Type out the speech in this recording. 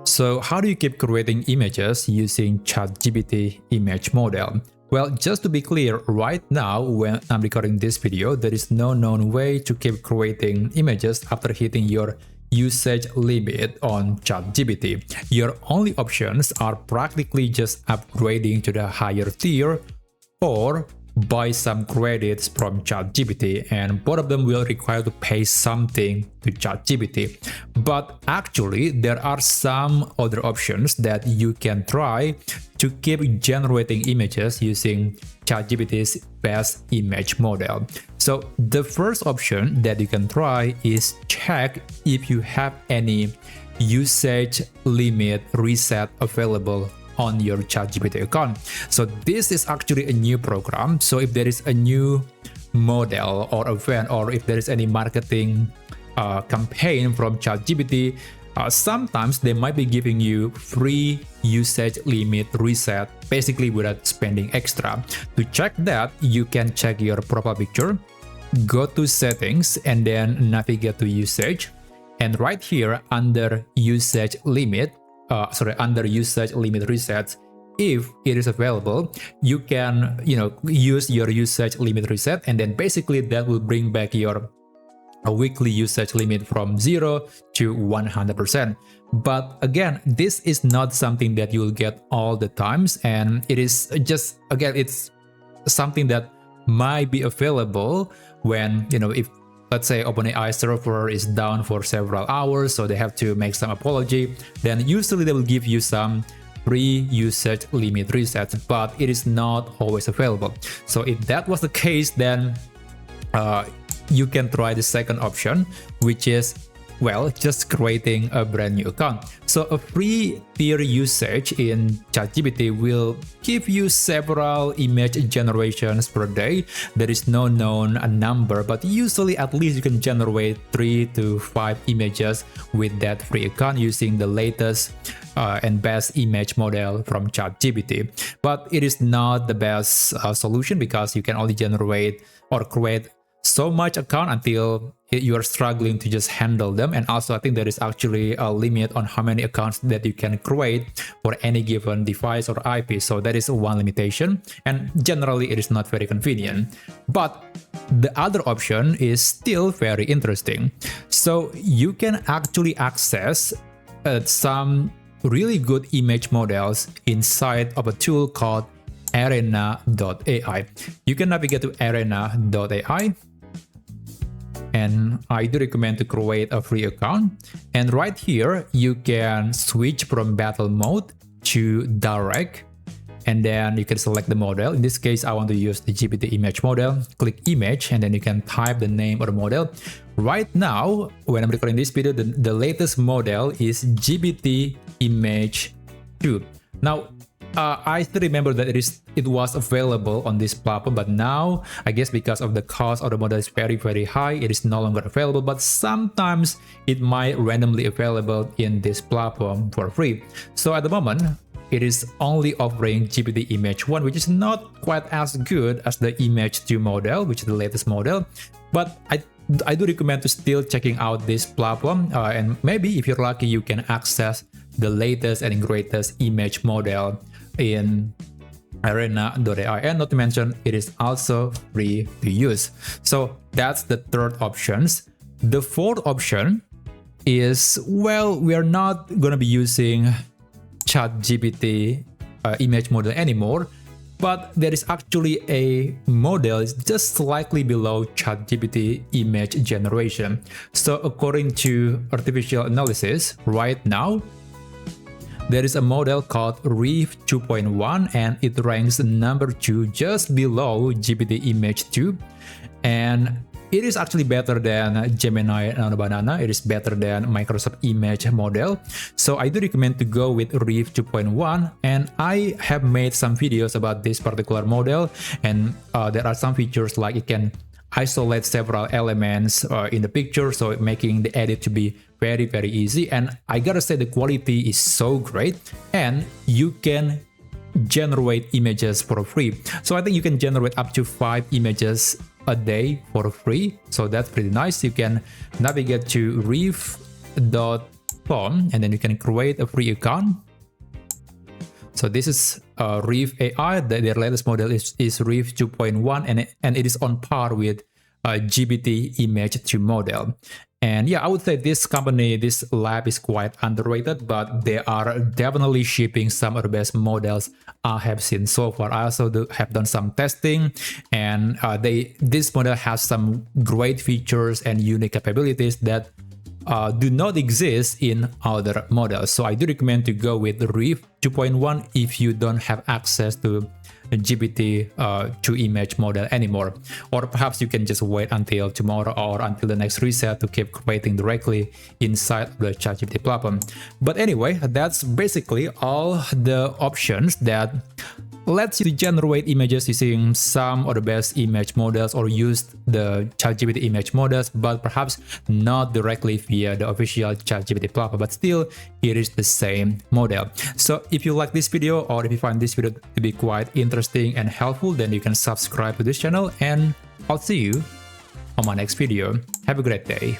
So how do you keep creating images using ChatGPT image model? Well, just to be clear, right now when I'm recording this video, there is no known way to keep creating images after hitting your usage limit on ChatGPT. Your only options are practically just upgrading to the higher tier or buy some credits from ChatGPT, and both of them will require to pay something to ChatGPT. But actually, there are some other options that you can try to keep generating images using ChatGPT's best image model. So the first option that you can try is check if you have any usage limit reset available on your ChatGPT account. So this is actually a new program. So if there is a new model or event, or if there is any marketing campaign from ChatGPT, sometimes they might be giving you free usage limit reset, basically without spending extra. To check that, you can check your profile picture, go to settings, and then navigate to usage. And right here under usage limit, under usage limit resets, if it is available, you can use your usage limit reset, and then basically that will bring back your weekly usage limit from 0 to 100%. But again, this is not something that you will get all the times, and it is just, again, it's something that might be available when, if let's say OpenAI server is down for several hours, so they have to make some apology, then usually they will give you some free usage limit resets, but it is not always available. So if that was the case, then you can try the second option, which is, well, just creating a brand new account. So a free tier usage in ChatGPT will give you several image generations per day. There is no known number, but usually at least you can generate 3 to 5 images with that free account using the latest and best image model from ChatGPT. But it is not the best solution, because you can only generate or create so much account until you are struggling to just handle them. And also, I think there is actually a limit on how many accounts that you can create for any given device or IP. So that is one limitation, and generally it is not very convenient. But the other option is still very interesting. So you can actually access some really good image models inside of a tool called arena.ai. You can navigate to arena.ai, and I do recommend to create a free account. And right here, you can switch from battle mode to direct, and then you can select the model. In this case, I want to use the GPT image model. Click image, and then you can type the name of the model. Right now, when I'm recording this video, the latest model is GPT image 2. Now, I still remember that it was available on this platform, but now I guess because of the cost of the model is very, very high, it is no longer available. But sometimes it might randomly available in this platform for free. So at the moment, it is only offering GPT image 1, which is not quite as good as the image 2 model, which is the latest model. But I do recommend to still checking out this platform, and maybe if you're lucky, you can access the latest and greatest image model in arena.ai, and not to mention it is also free to use. So that's the third options. The fourth option is, well, we are not going to be using ChatGPT image model anymore, but there is actually a model just slightly below ChatGPT image generation. So according to artificial analysis, right now there is a model called Reef 2.1, and it ranks number 2, just below GPT image 2. And it is actually better than Gemini and Banana. It is better than Microsoft image model. So I do recommend to go with Reef 2.1. And I have made some videos about this particular model. And there are some features like it can isolate several elements in the picture, so making the edit to be very, very easy. And I gotta say, the quality is so great, and you can generate images for free. So I think you can generate up to 5 images a day for free, so that's pretty nice. You can navigate to reef.ai platform, and then you can create a free account. So this is Reef AI. Their latest model is Reef 2.1, and it is on par with GPT Image 2 model. And yeah, I would say this company, this lab is quite underrated, but they are definitely shipping some of the best models I have seen so far. I also have done some testing, and this model has some great features and unique capabilities that do not exist in other models. So I do recommend to go with the Reef 2.1 if you don't have access to GPT-2 image model anymore, or perhaps you can just wait until tomorrow or until the next reset to keep creating directly inside the ChatGPT platform. But anyway, that's basically all the options that lets you to generate images using some of the best image models, or use the ChatGPT image models, but perhaps not directly via the official ChatGPT platform, but still it is the same model. So if you like this video, or if you find this video to be quite interesting and helpful, then you can subscribe to this channel, and I'll see you on my next video. Have a great day.